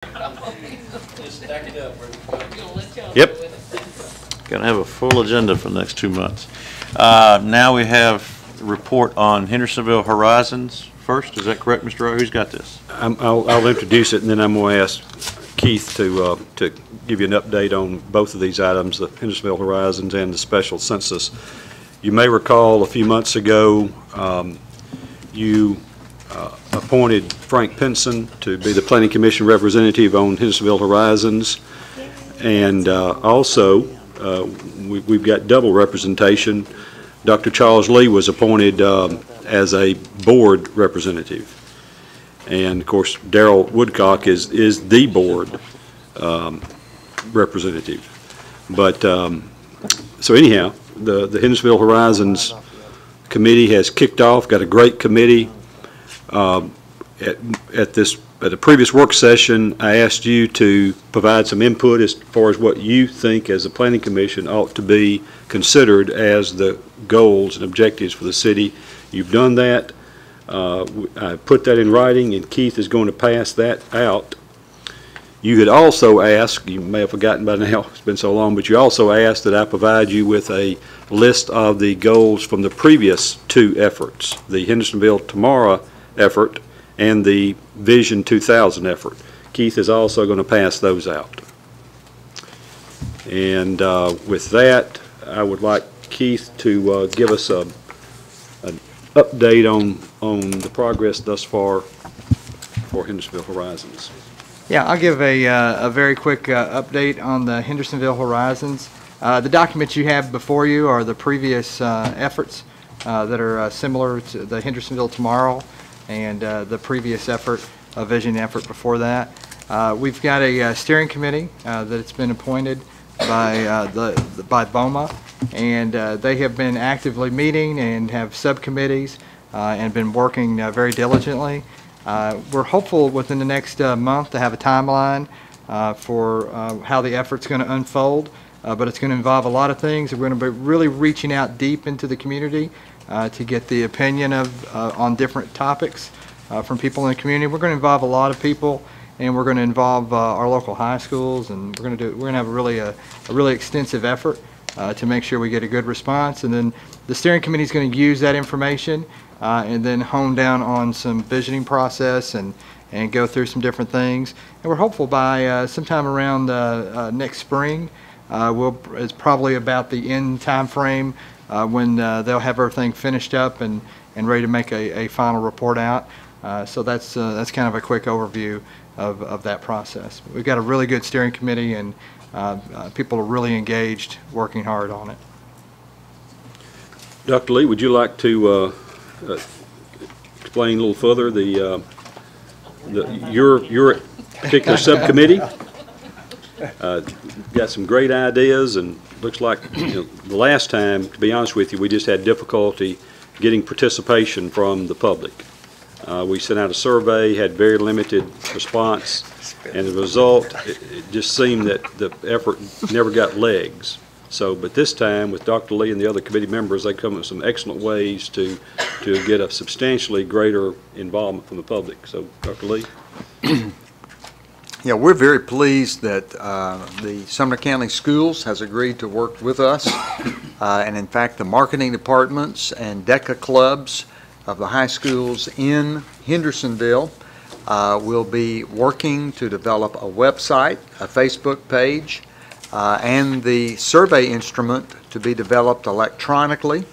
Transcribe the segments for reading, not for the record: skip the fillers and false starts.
Stack it up. Yep. Going to have a full agenda for the next 2 months. Now we have a report on Hendersonville Horizons first. Is that correct, Mr. Rowe? Who's got this? I'll introduce it, and then I'm going to ask Keith to give you an update on both of these items, the Hendersonville Horizons and the special census. You may recall a few months ago, you appointed Frank Pinson to be the Planning Commission representative on Hendersonville Horizons, and also we've got double representation. Dr. Charles Lee was appointed as a board representative, and of course Darrell Woodcock is the board representative. But so anyhow, the Hendersonville Horizons committee has kicked off. Got a great committee. At the previous work session, I asked you to provide some input as far as what you think as the Planning Commission ought to be considered as the goals and objectives for the city. You've done that. I put that in writing, and Keith is going to pass that out. You had also asked, you may have forgotten by now, it's been so long, but you also asked that I provide you with a list of the goals from the previous two efforts, the Hendersonville Tomorrow effort and the Vision 2000 effort. Keith is also going to pass those out. And with that, I would like Keith to give us an update on the progress thus far for Hendersonville Horizons. Yeah, I'll give a very quick update on the Hendersonville Horizons. The documents you have before you are the previous efforts that are similar to the Hendersonville Tomorrow and the previous effort, a vision effort before that. We've got a steering committee that's been appointed by BOMA, and they have been actively meeting and have subcommittees and been working very diligently. We're hopeful within the next month to have a timeline for how the effort's going to unfold, but it's going to involve a lot of things. We're going to be really reaching out deep into the community to get the opinion of on different topics from people in the community. We're going to involve a lot of people, and we're going to involve our local high schools, and we're going to have a really extensive effort to make sure we get a good response. And then the steering committee is going to use that information and then hone down on some visioning process and go through some different things. And we're hopeful by sometime around next spring, it's probably about the end time frame when they'll have everything finished up and ready to make a final report out. So that's kind of a quick overview of that process. We've got a really good steering committee, and people are really engaged, working hard on it. Dr. Lee, would you like to explain a little further your particular subcommittee? Got some great ideas, and looks like the last time, to be honest with you, we just had difficulty getting participation from the public. We sent out a survey, had very limited response, and as a result, it just seemed that the effort never got legs. So, but this time, with Dr. Lee and the other committee members, they come up with some excellent ways to get a substantially greater involvement from the public. So, Dr. Lee? Yeah, we're very pleased that the Sumner County Schools has agreed to work with us, and in fact, the marketing departments and DECA clubs of the high schools in Hendersonville will be working to develop a website, a Facebook page, and the survey instrument to be developed electronically.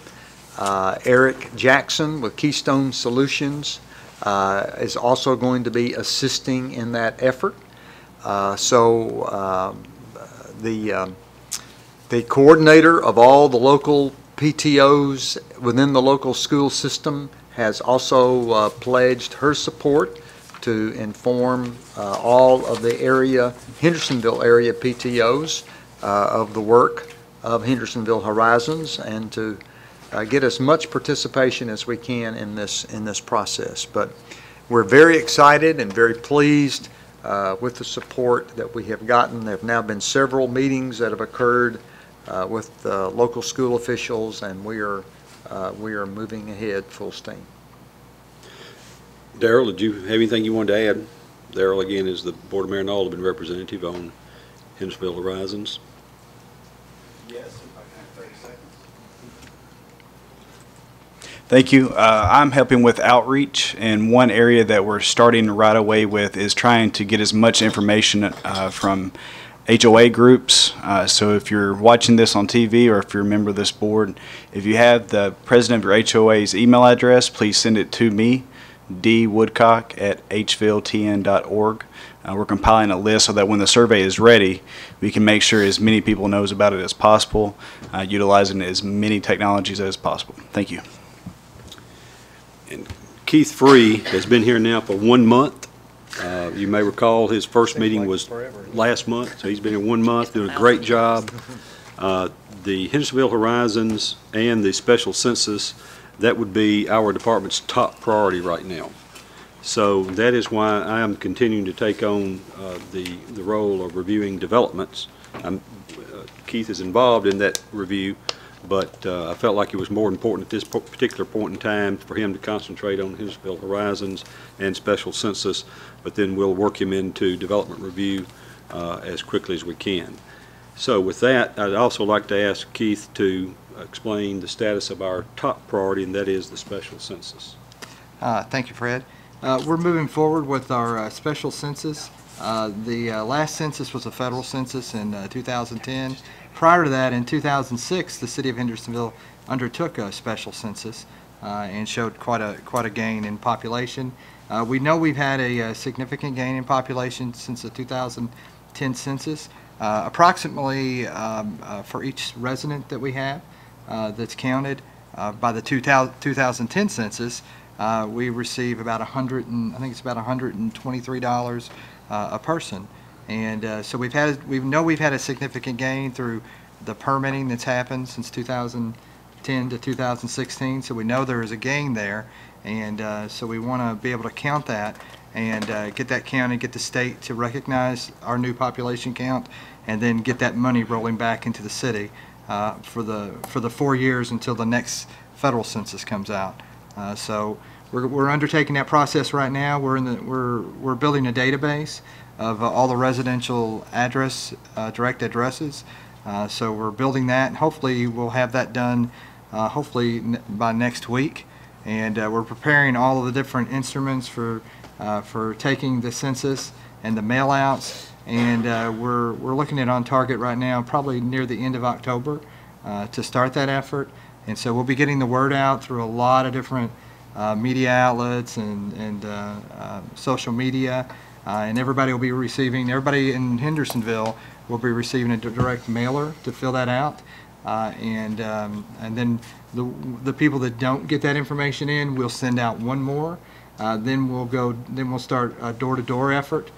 Eric Jackson with Keystone Solutions is also going to be assisting in that effort. The coordinator of all the local PTOs within the local school system has also pledged her support to inform all of the Hendersonville area PTOs of the work of Hendersonville Horizons, and to get as much participation as we can in this process. But we're very excited and very pleased with the support that we have gotten. There have now been several meetings that have occurred with local school officials, and we are moving ahead full steam. Darrell, did you have anything you wanted to add? Darrell, again, is the Board of Mayor and Alderman representative on Hendersonville Horizons. Yes, if I can have 30 seconds. Thank you. I'm helping with outreach, and one area that we're starting right away with is trying to get as much information from HOA groups. So if you're watching this on TV or if you're a member of this board, if you have the president of your HOA's email address, please send it to me, dwoodcock@hvilletn.org. We're compiling a list so that when the survey is ready, we can make sure as many people knows about it as possible, utilizing as many technologies as possible. Thank you. And Keith Free has been here now for 1 month. You may recall his first meeting was last month, so he's been here 1 month, doing a great job. The Hendersonville Horizons and the special census, that would be our department's top priority right now. So that is why I am continuing to take on the role of reviewing developments. Keith is involved in that review, but I felt like it was more important at this particular point in time for him to concentrate on Hendersonville Horizons and special census, but then we'll work him into development review as quickly as we can. So with that, I'd also like to ask Keith to explain the status of our top priority, and that is the special census. Thank you, Fred. We're moving forward with our special census. The last census was a federal census in 2010. Prior to that, in 2006, the city of Hendersonville undertook a special census and showed quite a gain in population. We know we've had a significant gain in population since the 2010 census. Approximately for each resident that we have that's counted by the 2010 census, we receive about $123 a person, and so we know we've had a significant gain through the permitting that's happened since 2010 to 2016. So we know there is a gain there, and so we want to be able to count that and get that counted, get the state to recognize our new population count, and then get that money rolling back into the city for the 4 years until the next federal census comes out. So we're undertaking that process right now. We're building a database of all the residential direct addresses. So we're building that, and hopefully we'll have that done by next week. And we're preparing all of the different instruments for taking the census and the mail-outs. And we're looking at on target right now, probably near the end of October, to start that effort. And so we'll be getting the word out through a lot of different media outlets and social media, and everybody in Hendersonville will be receiving a direct mailer to fill that out, and then the people that don't get that information in, we'll send out one more. Then we'll start a door-to-door effort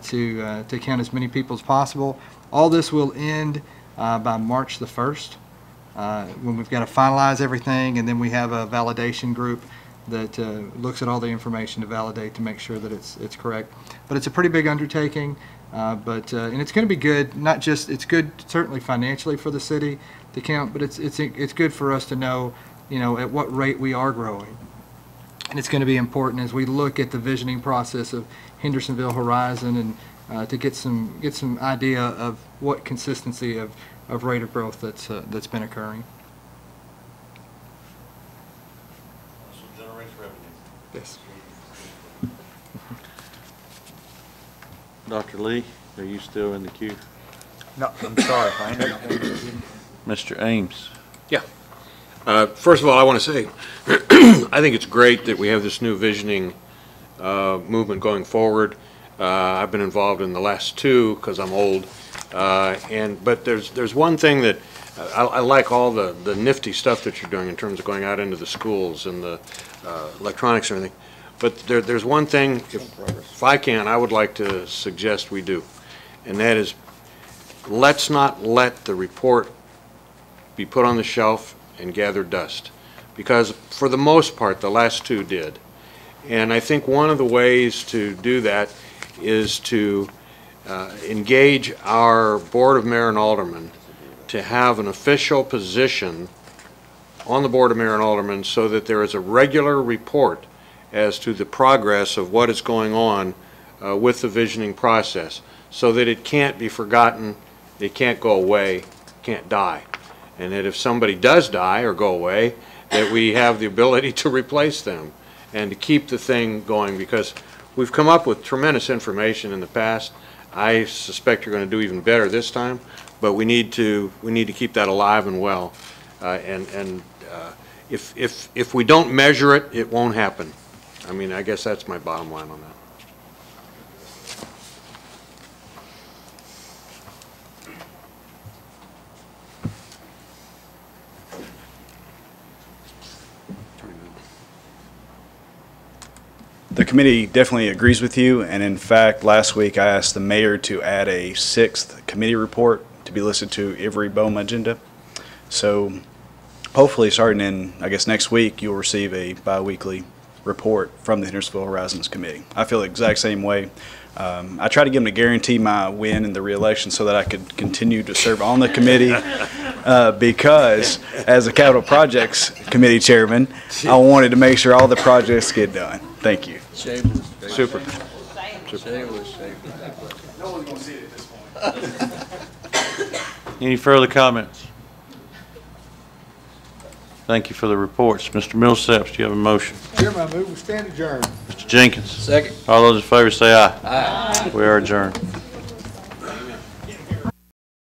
to count as many people as possible. All this will end by March the 1st. When we've got to finalize everything, and then we have a validation group that looks at all the information to validate to make sure that it's correct. But it's a pretty big undertaking, and it's going to be good. Not just it's good certainly financially for the city to count, but it's good for us to know, at what rate we are growing. And it's going to be important as we look at the visioning process of Hendersonville Horizon, and to get some idea of what consistency of rate of growth that's been occurring. Also generates revenue. Yes. Dr. Lee, are you still in the queue? No, I'm sorry, Frank. Mr. Ames. First of all, I want to say, I think it's great that we have this new visioning movement going forward. I've been involved in the last two because I'm old, but there's one thing that I like, all the nifty stuff that you're doing in terms of going out into the schools and the electronics and everything. But there's one thing, if I can, I would like to suggest we do, and that is, let's not let the report be put on the shelf and gather dust, because for the most part the last two did. And I think one of the ways to do that is to engage our Board of Mayor and Aldermen to have an official position on the Board of Mayor and Aldermen, so that there is a regular report as to the progress of what is going on with the visioning process so that it can't be forgotten, it can't go away, can't die. And that if somebody does die or go away, that we have the ability to replace them and to keep the thing going, because we've come up with tremendous information in the past. I suspect you're going to do even better this time, but we need to keep that alive and well. If we don't measure it, it won't happen. I mean, I guess that's my bottom line on that. The committee definitely agrees with you, and in fact, last week I asked the mayor to add a 6th committee report to be listed to every BOMA agenda. So hopefully, starting in, I guess, next week, you'll receive a bi-weekly report from the Hendersonville Horizons Committee. I feel the exact same way. I tried to give them to guarantee my win in the re-election so that I could continue to serve on the committee because as a Capital Projects Committee Chairman, I wanted to make sure all the projects get done. Thank you. Shameless. Super. Shameless. No one's gonna see it at this point. Any further comments? Thank you for the reports. Mr. Millsaps, do you have a motion? Chairman, I move we stand adjourned. Mr. Jenkins? Second. All those in favor say aye. Aye. We are adjourned.